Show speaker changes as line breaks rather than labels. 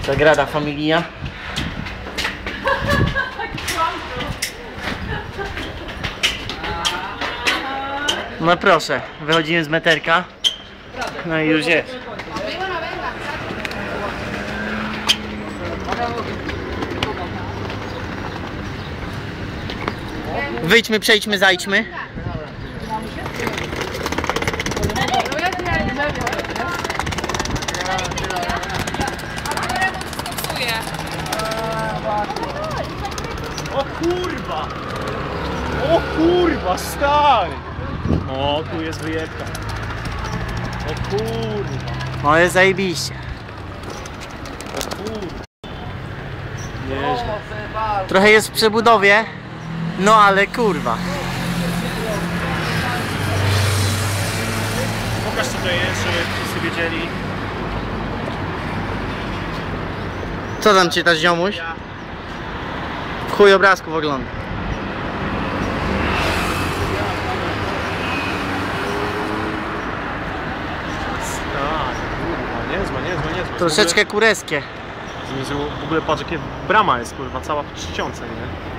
Sagrada Familia. No proszę, wychodzimy z meterka. No i już jest. Wyjdźmy, przejdźmy, zajdźmy.
O kurwa! O kurwa, stary! O, tu jest wyjebka. O kurwa.
O, jest zajebiście.
O kurwa. Nieźle.
Trochę jest w przebudowie. No ale kurwa.
Pokaż co to jest, żeby wszyscy wiedzieli.
Co tam czytasz, ziomuś? W chuj obrazków ogląda.
Tak, kurwa, niezłe.
Troszeczkę kureskie.
W ogóle patrz jakie brama jest kurwa, cała w czcionce, nie?